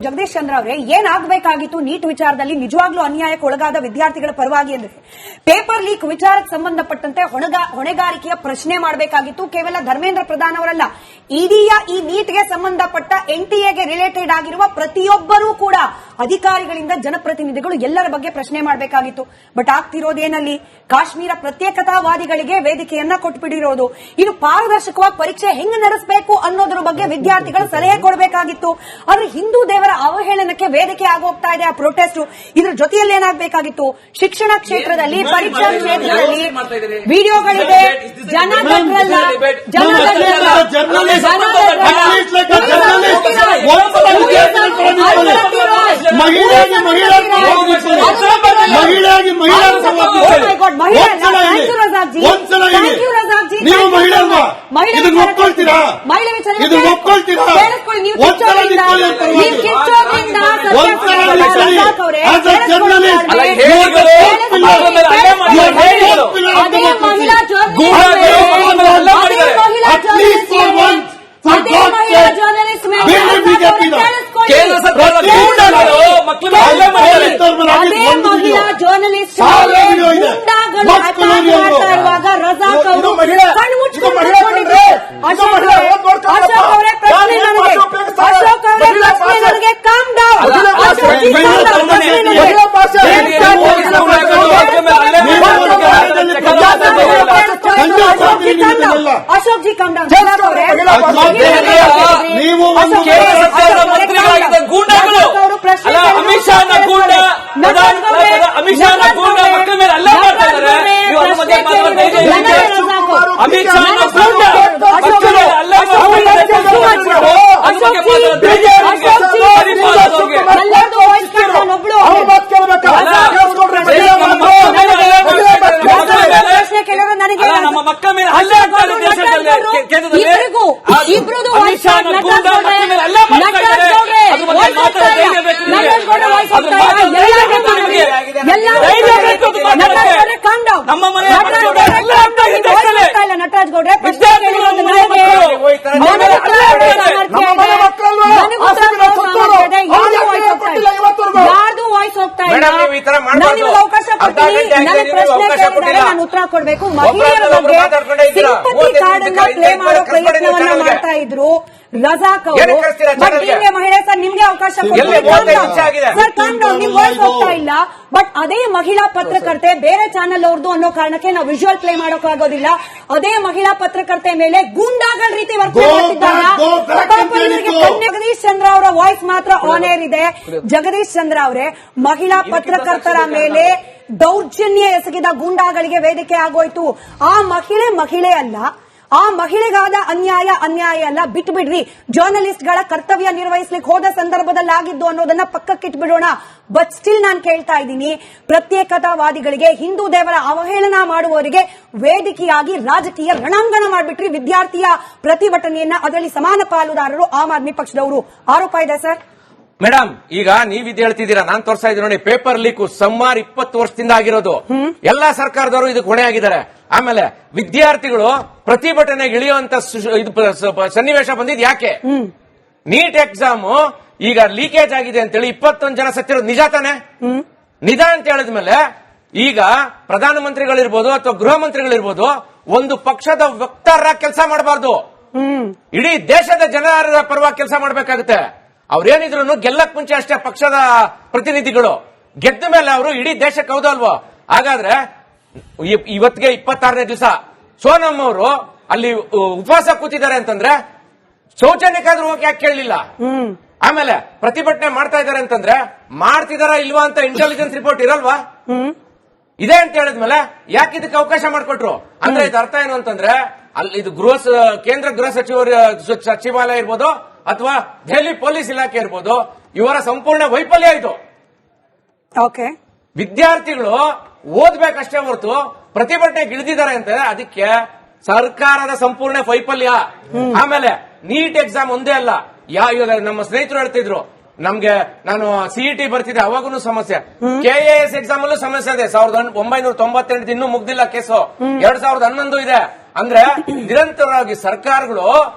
ಜಗದೀಶ್ ಚಂದ್ರ ಅವರೇ, ಏನಾಗಬೇಕಾಗಿತ್ತು ನೀಟ್ ವಿಚಾರದಲ್ಲಿ ನಿಜವಾಗ್ಲೂ ಅನ್ಯಾಯಕ್ಕೆ ಒಳಗಾದ ವಿದ್ಯಾರ್ಥಿಗಳ ಪರವಾಗಿ ಅಂದ್ರೆ ಪೇಪರ್ ಲೀಕ್ ವಿಚಾರಕ್ಕೆ ಸಂಬಂಧಪಟ್ಟಂತೆ ಹೊಣೆಗಾರಿಕೆಯ ಪ್ರಶ್ನೆ ಮಾಡಬೇಕಾಗಿತ್ತು. ಕೇವಲ ಧರ್ಮೇಂದ್ರ ಪ್ರಧಾನ್ ಅವರಲ್ಲ, ಇಡೀ ಈ ನೀಟ್ಗೆ ಸಂಬಂಧಪಟ್ಟ ಎನ್ಟಿಎಗೆ ರಿಲೇಟೆಡ್ ಆಗಿರುವ ಪ್ರತಿಯೊಬ್ಬರೂ ಕೂಡ ಅಧಿಕಾರಿಗಳಿಂದ ಜನಪ್ರತಿನಿಧಿಗಳು ಎಲ್ಲರ ಬಗ್ಗೆ ಪ್ರಶ್ನೆ ಮಾಡಬೇಕಾಗಿತ್ತು. ಬಟ್ ಆಗ್ತಿರೋದೇನಲ್ಲಿ ಕಾಶ್ಮೀರ ಪ್ರತ್ಯೇಕತಾವಾದಿಗಳಿಗೆ ವೇದಿಕೆಯನ್ನ ಕೊಟ್ಬಿಟ್ಟಿರೋದು. ಇನ್ನು ಪಾರದರ್ಶಕವಾಗಿ ಪರೀಕ್ಷೆ ಹೆಂಗ್ ನಡೆಸಬೇಕು ಅನ್ನೋದ್ರ ಬಗ್ಗೆ ವಿದ್ಯಾರ್ಥಿಗಳು ಸಲಹೆ ಕೊಡಬೇಕಾಗಿತ್ತು. ಆದ್ರೆ ಹಿಂದೂ ದೇವರ ಅವಹೇಳನಕ್ಕೆ ವೇದಿಕೆ ಆಗೋಗ್ತಾ ಇದೆ ಆ ಪ್ರೊಟೆಸ್ಟ್. ಇದ್ರ ಜೊತೆಯಲ್ಲಿ ಏನಾಗಬೇಕಾಗಿತ್ತು, ಶಿಕ್ಷಣ ಕ್ಷೇತ್ರದಲ್ಲಿ ಪರೀಕ್ಷಾ ಕ್ಷೇತ್ರದಲ್ಲಿ ವಿಡಿಯೋಗಳಿದೆ, ಜರ್ನಲಿಸ್ಟ್ ಇರುವಾಗ ರಜಾಕ್ ಅವರು ಅಶೋಕ್ ಜಿ ಕಮ್ ಡೌನ್. ಅಮಿತ್ ಶಾನ ಗೂಂಡ ಅಮಿತ್ ಶಾನ ಗೂಂಡ ಮಕ್ಕಳ ಮೇಲೆ ಅಲ್ಲ ಮಾಡ್ತಾ ಇದ್ದಾರೆ. ಅಮಿತ್ ಶಾನ ಗೂಂಡ ಮಕ್ಕಳ ಮೇಲೆ ಅಲ್ಲ ನಮ್ಮ ಮಕ್ಕಳ ಮೇಲೆ ಅಲ್ಲ ಇಬ್ರು ಅಮಿತ್ ಶಾನ ಗೂಂಡ ಮಕ್ಕಳ ಮೇಲೆ ಅಲ್ಲ ಮಾಡ್ತಾ ಇದ್ದಾರೆ. ನಮ್ಮ ಮನೆ ನಟರಾಜ್ ಗೌಡ್ರೆ ಯಾರ್ದು ವಾಯ್ಸ್ ಹೋಗ್ತಾ ಇಲ್ಲ. ನಾನು ಅವಕಾಶ ಕೊಡ್ತೀನಿ, ನನ್ನ ಪ್ರಶ್ನೆ ನಾನು ಉತ್ತರ ಕೊಡ್ಬೇಕು. ಮಹಿಳೆಯರ ಬಗ್ಗೆ ಸಿಂಪತಿ ಕಾರ್ಡ್ ಅನ್ನ ಪ್ಲೇ ಮಾಡೋ ಪ್ರಯತ್ನವನ್ನ ಮಾಡ್ತಾ ಇದ್ರು ರಜಾಕ್ ಅವರು. ಬಟ್ ನಿಮ್ಗೆ ಮಹಿಳೆ ಸರ್, ನಿಮ್ಗೆ ಅವಕಾಶ ನಿಮ್ ವಾಯ್ಸ್ ಹೋಗ್ತಾ ಇಲ್ಲ. ಬಟ್ ಅದೇ ಮಹಿಳಾ ಪತ್ರಕರ್ತೆ ಬೇರೆ ಚಾನೆಲ್ ಅವ್ರದ್ದು ಅನ್ನೋ ಕಾರಣಕ್ಕೆ ನಾವು ವಿಜುವಲ್ ಪ್ಲೇ ಮಾಡೋಕ್ಕಾಗೋದಿಲ್ಲ. ಅದೇ ಮಹಿಳಾ ಪತ್ರಕರ್ತೆ ಮೇಲೆ ಗೂಂಡಾಗಳ ರೀತಿ ವರ್ತನೆ ಮಾಡ್ತಿದ್ದಾರೆ. ಜಗದೀಶ್ ಚಂದ್ರ ಅವರ ವಾಯ್ಸ್ ಮಾತ್ರ ಆನ್ ಏರ್ ಇದೆ. ಜಗದೀಶ್ ಚಂದ್ರ ಅವರೇ, ಮಹಿಳಾ ಪತ್ರಕರ್ತರ ಮೇಲೆ ದೌರ್ಜನ್ಯ ಎಸಗಿದ ಗೂಂಡಾಗಳಿಗೆ ವೇದಿಕೆ ಆಗೋಯ್ತು. ಆ ಮಹಿಳೆ ಅಲ್ಲ, ಆ ಮಹಿಳೆಗಾದ ಅನ್ಯಾಯ ಅಲ್ಲ. ಬಿಟ್ಟು ಬಿಡ್ರಿ, ಜರ್ನಲಿಸ್ಟ್ಗಳ ಕರ್ತವ್ಯ ನಿರ್ವಹಿಸಲಿಕ್ಕೆ ಹೋದ ಸಂದರ್ಭದಲ್ಲಿ ಆಗಿದ್ದು ಅನ್ನೋದನ್ನ ಪಕ್ಕಕ್ಕಿಟ್ಬಿಡೋಣ. ಬಟ್ ಸ್ಟಿಲ್ ನಾನು ಕೇಳ್ತಾ ಇದ್ದೀನಿ, ಪ್ರತ್ಯೇಕತಾವಾದಿಗಳಿಗೆ, ಹಿಂದೂ ದೇವರ ಅವಹೇಳನ ಮಾಡುವವರಿಗೆ ವೇದಿಕೆಯಾಗಿ ರಾಜಕೀಯ ರಣಾಂಗಣ ಮಾಡಿಬಿಟ್ರಿ ವಿದ್ಯಾರ್ಥಿಯ ಪ್ರತಿಭಟನೆಯನ್ನ. ಅದರಲ್ಲಿ ಸಮಾನ ಪಾಲುದಾರರು ಆಮ್ ಆದ್ಮಿ ಪಕ್ಷದವರು. ಆರೋಪ ಇದೆ ಸರ್. ಮೇಡಮ್, ಈಗ ನೀವಿದ್ ಹೇಳ್ತಿದ್ದೀರಾ, ನಾನ್ ತೋರಿಸ್ತಾ ಇದ್ದೀನಿ ನೋಡಿ. ಪೇಪರ್ ಲೀಕ್ ಸುಮಾರು 20 ವರ್ಷದಿಂದ ಆಗಿರೋದು. ಎಲ್ಲಾ ಸರ್ಕಾರದವರು ಇದಕ್ಕೆ ಹೊಣೆ ಆಗಿದ್ದಾರೆ. ಆಮೇಲೆ ವಿದ್ಯಾರ್ಥಿಗಳು ಪ್ರತಿಭಟನೆಗೆ ಇಳಿಯುವಂತ ಸನ್ನಿವೇಶ ಬಂದಿದ್ ಯಾಕೆ? ನೀಟ್ ಎಕ್ಸಾಮ್ ಈಗ ಲೀಕೇಜ್ ಆಗಿದೆ ಅಂತೇಳಿ 21 ಜನ ಸತ್ತಿರೋದು ನಿಜ ತಾನೆ? ನಿಜ ಅಂತ ಹೇಳಿದ್ಮೇಲೆ ಈಗ ಪ್ರಧಾನಮಂತ್ರಿಗಳಿರ್ಬೋದು ಅಥವಾ ಗೃಹ ಮಂತ್ರಿಗಳಿರ್ಬೋದು ಒಂದು ಪಕ್ಷದ ವಕ್ತಾರರಾಗಿ ಕೆಲಸ ಮಾಡಬಾರ್ದು. ಇಡೀ ದೇಶದ ಜನರ ಪರವಾಗಿ ಕೆಲಸ ಮಾಡಬೇಕಾಗುತ್ತೆ. ಅವ್ರೇನಿದ್ರು ಗೆಲ್ಲಕ್ ಮುಂಚೆ ಅಷ್ಟೇ ಪಕ್ಷದ ಪ್ರತಿನಿಧಿಗಳು, ಗೆದ್ದ ಮೇಲೆ ಅವರು ಇಡೀ ದೇಶಕ್ಕೆ ಹೌದಲ್ವೋ? ಹಾಗಾದ್ರೆ ಇವತ್ತಿಗೆ 26ನೇ ದಿವಸ ಸೋನಮ್ ಅವರು ಅಲ್ಲಿ ಉಪವಾಸ ಕೂತಿದ್ದಾರೆ ಅಂತಂದ್ರೆ ಶೌಚಾಲಯಕ್ಕಾದ್ರೂ ಹೋಗಿ ಯಾಕೆ ಕೇಳಲಿಲ್ಲ? ಆಮೇಲೆ ಪ್ರತಿಭಟನೆ ಮಾಡ್ತಾ ಇದ್ದಾರೆ ಅಂತಂದ್ರೆ ಮಾಡ್ತಿದಾರ ಇಲ್ವಾ ಅಂತ ಇಂಟೆಲಿಜೆನ್ಸ್ ರಿಪೋರ್ಟ್ ಇರಲ್ವಾ? ಇದೆ ಅಂತ ಹೇಳಿದ್ಮೇಲೆ ಯಾಕೆ ಇದಕ್ಕೆ ಅವಕಾಶ ಮಾಡಿಕೊಟ್ರು? ಅಂದ್ರೆ ಇದು ಅರ್ಥ ಏನು ಅಂತಂದ್ರೆ ಅಲ್ಲಿ ಇದು ಕೇಂದ್ರ ಗೃಹ ಸಚಿವಾಲಯ ಇರ್ಬೋದು ಅಥವಾ ದೆಹಲಿ ಪೊಲೀಸ್ ಇಲಾಖೆ ಇರ್ಬೋದು, ಇವರ ಸಂಪೂರ್ಣ ವೈಫಲ್ಯ ಇದು. ವಿದ್ಯಾರ್ಥಿಗಳು ಓದ್ಬೇಕಷ್ಟೇ ಹೊರತು ಪ್ರತಿಭಟನೆಗೆ ಇಳಿದಿದ್ದಾರೆ ಅಂತ ಅದಕ್ಕೆ ಸರ್ಕಾರದ ಸಂಪೂರ್ಣ ವೈಫಲ್ಯ. ಆಮೇಲೆ ನೀಟ್ ಎಕ್ಸಾಮ್ ಒಂದೇ ಅಲ್ಲ, ಇವಾಗ ನಮ್ಮ ಸ್ನೇಹಿತರು ಹೇಳ್ತಿದ್ರು ನಮ್ಗೆ, ನಾನು ಸಿಇಟಿ ಬರ್ತಿದ್ದೆ ಅವಾಗೂ ಸಮಸ್ಯೆ, ಕೆಎಎಸ್ ಎಕ್ಸಾಮ್ ಅಲ್ಲೂ ಸಮಸ್ಯೆ ಇದೆ. 1998 ಇನ್ನೂ ಮುಗ್ದಿಲ್ಲ ಕೇಸು, 2011 ಇದೆ. ಅಂದ್ರೆ ನಿರಂತರವಾಗಿ ಸರ್ಕಾರಗಳು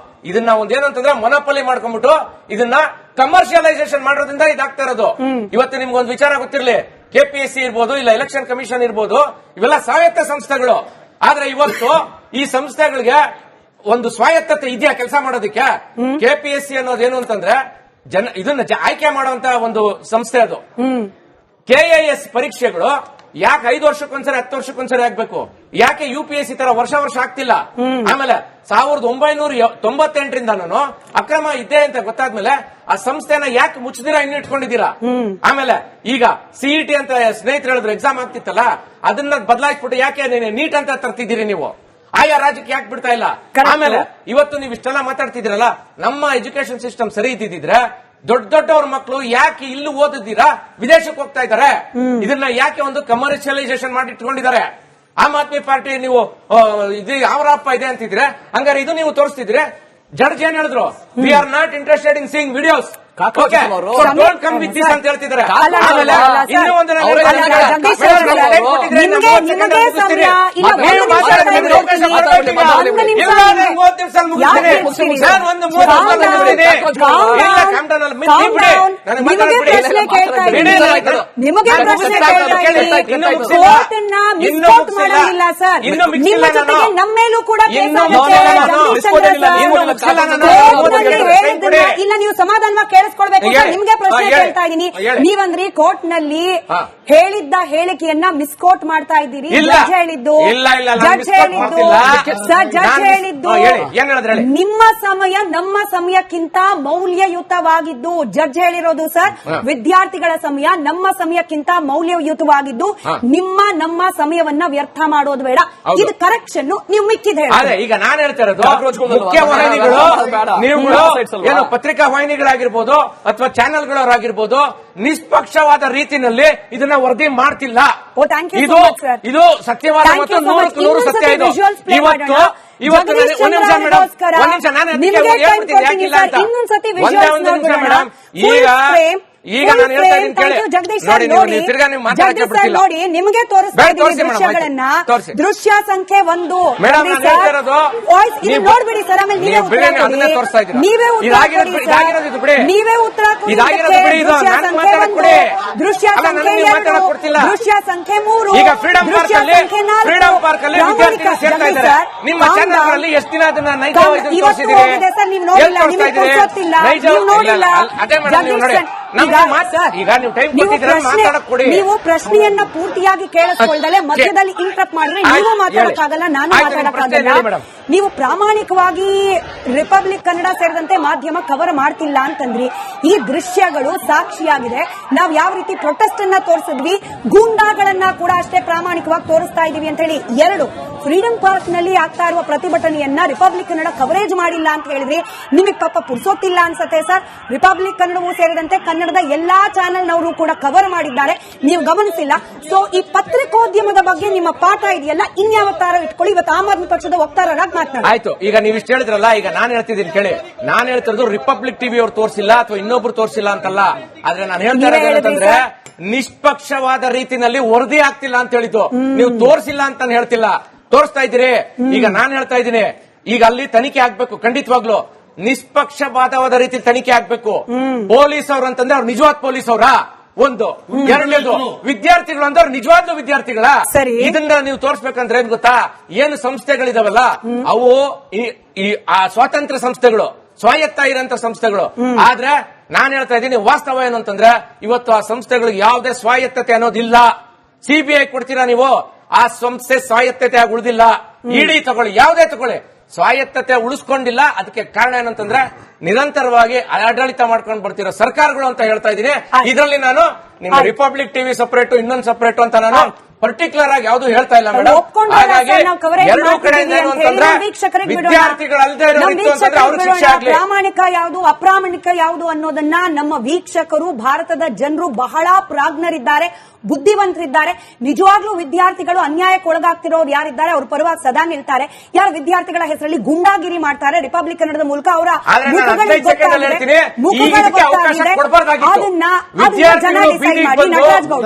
ಇದನ್ನ ಒಂದೇನು ಅಂತಂದ್ರೆ ಮೊನೋಪಲಿ ಮಾಡ್ಕೊಂಡ್ಬಿಟ್ಟು ಇದನ್ನ ಕಮರ್ಷಿಯಲೈಸೇಷನ್ ಮಾಡೋದ್ರಿಂದ ಇದಾಗ್ತಾ ಇರೋದು. ಇವತ್ತು ನಿಮ್ಗೊಂದು ವಿಚಾರ ಗೊತ್ತಿರ್ಲಿ, KPSC ಇರ್ಬೋದು, ಇಲ್ಲ ಎಲೆಕ್ಷನ್ ಕಮಿಷನ್ ಇರ್ಬೋದು, ಇವೆಲ್ಲ ಸ್ವಾಯತ್ತ ಸಂಸ್ಥೆಗಳು. ಆದ್ರೆ ಇವತ್ತು ಈ ಸಂಸ್ಥೆಗಳಿಗೆ ಒಂದು ಸ್ವಾಯತ್ತತೆ ಇದೆಯಾ ಕೆಲಸ ಮಾಡೋದಕ್ಕೆ? KPSC ಅನ್ನೋದೇನು ಅಂತಂದ್ರೆ ಇದನ್ನ ಆಯ್ಕೆ ಮಾಡುವಂತ ಒಂದು ಸಂಸ್ಥೆ ಅದು. KIS ಪರೀಕ್ಷೆಗಳು ಯಾಕೆ 5 ವರ್ಷಕ್ಕೊಂದ್ಸರಿ 10 ವರ್ಷಕ್ಕೊಂದ್ಸರಿ ಆಗ್ಬೇಕು? ಯಾಕೆ UPSC ತರ ವರ್ಷ ಆಗ್ತಿಲ್ಲ? ಆಮೇಲೆ 1998ರಿಂದಾನು ಅಕ್ರಮ ಇದೆ ಅಂತ ಗೊತ್ತಾದ್ಮೇಲೆ ಆ ಸಂಸ್ಥೆನ ಯಾಕೆ ಮುಚ್ಚದಿರಾ ಇನ್ನು ಇಟ್ಕೊಂಡಿದ್ದೀರಾ? ಆಮೇಲೆ ಈಗ CET ಅಂತ ಸ್ನೇಹಿತರು ಹೇಳಿದ್ರು ಎಕ್ಸಾಮ್ ಆಗ್ತಿತ್ತಲ್ಲ, ಅದನ್ನ ಬದಲಾಯಿಸ್ಬಿಟ್ಟು ಯಾಕೆ ನೀಟ್ ಅಂತ ತರ್ತಿದ್ದೀರಿ ನೀವು? ಆಯಾ ರಾಜ್ಯಕ್ಕೆ ಯಾಕೆ ಬಿಡ್ತಾ ಇಲ್ಲ? ಆಮೇಲೆ ಇವತ್ತು ನೀವು ಇಷ್ಟೆಲ್ಲ ಮಾತಾಡ್ತಿದ್ದೀರಲ್ಲ, ನಮ್ಮ ಎಜುಕೇಶನ್ ಸಿಸ್ಟಮ್ ಸರಿ ಇದ್ದಿದ್ರೆ ದೊಡ್ಡವ್ರ ಮಕ್ಕಳು ಯಾಕೆ ಇಲ್ಲಿ ಓದಿದ್ದೀರಾ ವಿದೇಶಕ್ಕೆ ಹೋಗ್ತಾ ಇದ್ದಾರೆ? ಇದನ್ನ ಯಾಕೆ ಒಂದು ಕಮರ್ಷಿಯಲೈಸೇಷನ್ ಮಾಡಿ ಇಟ್ಕೊಂಡಿದ್ದಾರೆ? ಆಮ್ ಆದ್ಮಿ ಪಾರ್ಟಿ ನೀವು ಇದು ಯಾವರಪ್ಪ ಇದೆ ಅಂತಿದ್ರೆ, ಹಂಗಾರೆ ಇದು ನೀವು ತೋರಿಸ್ತಿದ್ರೆ. ಜಡ್ಜ್ ಏನ್ ಹೇಳಿದ್ರು? We are not interested in seeing videos, don't come with this ಅಂತ ಹೇಳ್ತಿದ್ದಾರೆ. ಆಮೇಲೆ ಇನ್ನೂ ಒಂದು ಇಲ್ಲ, ನೀವು ಸಮಾಧಾನವಾಗಿ ಕೇಳಿಸ್ಕೊಳ್ಬೇಕು. ನಿಮ್ಗೆ ಪ್ರಶ್ನೆ ಕೇಳ್ತಾ ಇದ್ದೀನಿ. ನೀವಂದ್ರಿ ಕೋರ್ಟ್ ನಲ್ಲಿ ಹೇಳಿದ್ದ ಹೇಳಿಕೆಯನ್ನ ಮಿಸ್ಕೋಟ್ ಮಾಡ್ತಾ ಇದ್ದೀರಿ. ಜಡ್ಜ್ ಹೇಳಿದ್ದು ನಿಮ್ಮ ಸಮಯ ನಮ್ಮ ಸಮಯಕ್ಕಿಂತ ಮೌಲ್ಯಯುತವಾಗಿದ್ದು. ಜಡ್ಜ್ ಹೇಳಿರೋದು ಸರ್, ವಿದ್ಯಾರ್ಥಿಗಳ ಸಮಯ ನಮ್ಮ ಸಮಯಕ್ಕಿಂತ ಮೌಲ್ಯಯುತವಾಗಿದ್ದು, ನಿಮ್ಮ ನಮ್ಮ ಸಮಯವನ್ನ ವ್ಯರ್ಥ ಮಾಡೋದು ಬೇಡ. ಇದು ಕರೆಕ್ಷನ್. ನೀವು ಮಿಕ್ಕಿದ ಹೇಳಿ. ಈಗ ನಾನು ಹೇಳ್ತಾ ಇರೋದು, ಮುಖ್ಯ ವಾಹಿನಿಗಳು ನೀವುಗಳು ಏನು ಪತ್ರಿಕಾ ವಾಹಿನಿಗಳಾಗಿರ್ಬೋದು ಅಥವಾ ಚಾನೆಲ್ಗಳವರಾಗಿರ್ಬೋದು, ನಿಷ್ಪಕ್ಷವಾದ ರೀತಿಯಲ್ಲಿ ಇದನ್ನ ವರದಿ ಮಾಡ್ತಿಲ್ಲ. ಇದು ಸತ್ಯವಾದ ಮತ್ತು 100% ಸತ್ಯ. ಇದು ಇವತ್ತು ಒಂದು ನಿಮಿಷ ಮೇಡಮ್, ನಾನು ಹೇಳ್ಬಿಡ್ತೀನಿ ಯಾಕಿಲ್ಲ ಅಂತ. ಒಂದು ನಿಮಿಷ ಮೇಡಮ್, ಈಗ ನಾನು ಹೇಳ್ತಾ ಇದ್ದೀನಿ ಕೇಳಿ. ನೋಡಿ, ನೀವು ತಿರ್ಗಾ ನೀವು ಮಾತಾಡಕ್ಕೆ ಬಿಡ್ತಿಲ್ಲ. ನಿಮಗೆ ತೋರಿಸ್ತಾ ದೃಶ್ಯಗಳನ್ನ. ದೃಶ್ಯ ಸಂಖ್ಯೆ 1 ಮೇಡಮ್, ನಾನು ಹೇಳ್ತಾ ಇರೋದು ನೋಡ್ಬಿಡಿ ಸರ್. ಆಮೇಲೆ ನೀವೇ ಉತ್ತರ ಕೊಡಿ. ನೀವೇ ಉತ್ತರ ಕೊಡಿ. ದೃಶ್ಯ ಸಂಖ್ಯೆ 2, ದೃಶ್ಯ ಸಂಖ್ಯೆ 3, ಈಗ ಫ್ರೀಡಂ ಪಾರ್ಕ್ ಅಲ್ಲಿ ವಿದ್ಯಾರ್ಥಿಗಳು ಸೇರ್ತಾ ಇದ್ದಾರೆ. ನಿಮ್ಮ ಚಾನೆಲ್ ಅಲ್ಲಿ ಎಷ್ಟು ದಿನ ಅದನ್ನ ನೈಜ ತೋರಿಸಿದ್ದೀರಿ? ನೀವು ನೋಡಿಲ್ಲ, ನಿಮಗೆ ತೋರಿಸೋತ್ತಿಲ್ಲ, ನೀವು ನೋಡಿಲ್ಲ. ಅದೇ ಮೇಡಮ್, ನೀವು ನೋಡಿ, ಈಗ ನೀವು ಟೈಮ್ ಕೊಟ್ಟಿದ್ರೆ ಮಾತಾಡಕ್ ಕೊಡಿ. ನೀವು ಪ್ರಶ್ನೆಯನ್ನ ಪೂರ್ತಿಯಾಗಿ ಕೇಳಿಸ್ಕೊಳ್ದಲೆ ಮಧ್ಯದಲ್ಲಿ ಇಂಟರಪ್ಟ್ ಮಾಡಿದ್ರೆ ನೀವು ಮಾತಾಡಕ್ಕಾಗಲ್ಲ, ನಾನು ಮಾತಾಡಕ್ಕಾಗಲ್ಲ. ನೀವು ಪ್ರಾಮಾಣಿಕವಾಗಿ ರಿಪಬ್ಲಿಕ್ ಕನ್ನಡ ಸೇರಿದಂತೆ ಮಾಧ್ಯಮ ಕವರ್ ಮಾಡ್ತಿಲ್ಲ ಅಂತಂದ್ರಿ. ಈ ದೃಶ್ಯಗಳು ಸಾಕ್ಷಿಯಾಗಿದೆ. ನಾವು ಯಾವ ರೀತಿ ಪ್ರೊಟೆಸ್ಟ್ ಅನ್ನ ತೋರಿಸಿದ್ವಿ, ಗೂಂಡಾಗಳನ್ನ ಕೂಡ ಅಷ್ಟೇ ಪ್ರಾಮಾಣಿಕವಾಗಿ ತೋರಿಸ್ತಾ ಇದೀವಿ ಅಂತ ಹೇಳಿ. 2, ಫ್ರೀಡಂ ಪಾರ್ಕ್ ನಲ್ಲಿ ಆಗ್ತಾ ಇರುವ ಪ್ರತಿಭಟನೆಯನ್ನ ರಿಪಬ್ಲಿಕ್ ಕನ್ನಡ ಕವರೇಜ್ ಮಾಡಿಲ್ಲ ಅಂತ ಹೇಳಿದ್ರಿ. ನಿಮಗೆ ಪಾಪ ಪುರ್ಸೋತಿಲ್ಲ ಅನ್ಸತ್ತೆ ಸರ್. ರಿಪಬ್ಲಿಕ್ ಕನ್ನಡವೂ ಸೇರಿದಂತೆ ಕನ್ನಡದ ಎಲ್ಲಾ ಚಾನೆಲ್ನವರು ಕೂಡ ಕವರ್ ಮಾಡಿದ್ದಾರೆ, ನೀವು ಗಮನಿಸಿಲ್ಲ. ಸೊ ಈ ಪತ್ರಿಕೋದ್ಯಮದ ಬಗ್ಗೆ ನಿಮ್ಮ ಪಾಠ ಇದೆಯಲ್ಲ, ಇನ್ಯಾವತ್ತಾರ ಇಟ್ಕೊಳ್ಳಿ. ಇವತ್ತು ಆಮ್ ಆದ್ಮಿ ಪಕ್ಷದ ವಕ್ತಾರರಾಗಿ ಮಾತನಾಡಿ. ಆಯ್ತು, ಈಗ ನೀವು ಇಷ್ಟು ಹೇಳಿದ್ರಲ್ಲ, ಈಗ ನಾನು ಹೇಳ್ತಿದ್ದೀನಿ ಕೇಳಿ. ನಾನು ಹೇಳ್ತಿರೋದು ರಿಪಬ್ಲಿಕ್ ಟಿವಿ ಅವ್ರು ತೋರಿಸಿಲ್ಲ ಅಥವಾ ಇನ್ನೊಬ್ರು ತೋರಿಸಿಲ್ಲ ಅಂತಲ್ಲ. ಆದ್ರೆ ನಾನು ಹೇಳ್ತಾ ಇರೋದು ಏನಂತಂದ್ರೆ, ನಿಷ್ಪಕ್ಷವಾದ ರೀತಿಯಲ್ಲಿ ವರದಿ ಆಗ್ತಿಲ್ಲ ಅಂತ ಹೇಳಿದ್ದು. ನೀವು ತೋರಿಸಿಲ್ಲ ಅಂತ ಹೇಳ್ತಿಲ್ಲ, ತೋರಿಸ್ತಾ ಇದ್ದೀರಿ. ಈಗ ನಾನು ಹೇಳ್ತಾ ಇದ್ದೀನಿ, ಈಗ ಅಲ್ಲಿ ತನಿಖೆ ಆಗ್ಬೇಕು, ಖಂಡಿತವಾಗ್ಲು ನಿಷ್ಪಕ್ಷಪಾತವಾದ ರೀತಿ ತನಿಖೆ ಆಗ್ಬೇಕು. ಪೊಲೀಸ್ ಅವ್ರು ಅಂತಂದ್ರೆ ಅವ್ರು ನಿಜವಾದ ಪೊಲೀಸ್ ಅವರ ಒಂದು. ಎರಡನೇದು, ವಿದ್ಯಾರ್ಥಿಗಳು ಅಂದ್ರೆ ಅವ್ರು ನಿಜವಾದ ವಿದ್ಯಾರ್ಥಿಗಳ. ಇದನ್ನ ನೀವು ತೋರಿಸ್ಬೇಕಂದ್ರೆ ಏನ್ ಗೊತ್ತಾ, ಏನು ಸಂಸ್ಥೆಗಳಿದಾವಲ್ಲ ಅವು ಆ ಸ್ವಾತಂತ್ರ್ಯ ಸಂಸ್ಥೆಗಳು, ಸ್ವಾಯತ್ತ ಇರೋಂತ ಸಂಸ್ಥೆಗಳು. ಆದ್ರೆ ನಾನು ಹೇಳ್ತಾ ಇದ್ದೀನಿ, ವಾಸ್ತವ ಏನು ಅಂತಂದ್ರೆ ಇವತ್ತು ಆ ಸಂಸ್ಥೆಗಳಿಗೆ ಯಾವುದೇ ಸ್ವಾಯತ್ತತೆ ಅನ್ನೋದಿಲ್ಲ. CBI ಕೊಡ್ತೀರಾ ನೀವು, ಆ ಸಂಸ್ಥೆ ಸ್ವಾಯತ್ತತೆ ಆಗಿ ಉಳಿದಿಲ್ಲ. ಇಡಿ ತಗೊಳ್ಳಿ, ಯಾವುದೇ ತಗೊಳ್ಳಿ, ಸ್ವಾಯತ್ತತೆ ಉಳಿಸ್ಕೊಂಡಿಲ್ಲ. ಅದಕ್ಕೆ ಕಾರಣ ಏನಂತಂದ್ರೆ ನಿರಂತರವಾಗಿ ಆಡಳಿತ ಮಾಡ್ಕೊಂಡು ಬರ್ತಿರೋ ಸರ್ಕಾರಗಳು ಅಂತ ಹೇಳ್ತಾ ಇದ್ದೀನಿ. ಇದರಲ್ಲಿ ನಾನು ನಿಮ್ಮ ರಿಪಬ್ಲಿಕ್ ಟಿವಿ ಸಪರೇಟ್, ಇನ್ನೊಂದು ಸಪರೇಟ್ ಅಂತ ನಾನು ಪರ್ಟಿಕ್ಯುಲರ್ ಆಗಿ ಯಾವುದು ಹೇಳ್ತಾ ಇಲ್ಲ ಮೇಡಮ್. ಹಾಗಾಗಿ ಎರಡೂ ಕಡೆಯಿಂದ ಏನು ಅಂತಂದ್ರೆ ವಿದ್ಯಾರ್ಥಿಗಳು ಅಲ್ಲದೆ ಇರೋ ಅವ್ರಿಗೆ ಶಿಕ್ಷೆ ಆಗಲಿ. ಪ್ರಾಮಾಣಿಕ ಯಾವುದು ಅಪ್ರಾಮಾಣಿಕ ಯಾವುದು ಅನ್ನೋದನ್ನ ನಮ್ಮ ವೀಕ್ಷಕರು, ಭಾರತದ ಜನರು ಬಹಳ ಪ್ರಾಜ್ಞರಿದ್ದಾರೆ, ಬುದ್ಧಿವಂತರಿದ್ದಾರೆ. ನಿಜವಾಗ್ಲೂ ವಿದ್ಯಾರ್ಥಿಗಳು ಅನ್ಯಾಯಕ್ಕೆ ಒಳಗಾಗ್ತಿರೋರು ಯಾರಿದ್ದಾರೆ ಅವ್ರ ಪರವಾಗಿ ಸದಾ ನಿಲ್ತಾರೆ. ಯಾರು ವಿದ್ಯಾರ್ಥಿಗಳ ಹೆಸರಲ್ಲಿ ಗುಂಡಾಗಿರಿ ಮಾಡ್ತಾರೆ ರಿಪಬ್ಲಿಕ್ ಕನ್ನಡದ ಮೂಲಕ ಅವರ ಅದನ್ನ ಜನ ಡಿಸೈಡ್ ಮಾಡಿ. ನಟರಾಜ್ ಗೌಡ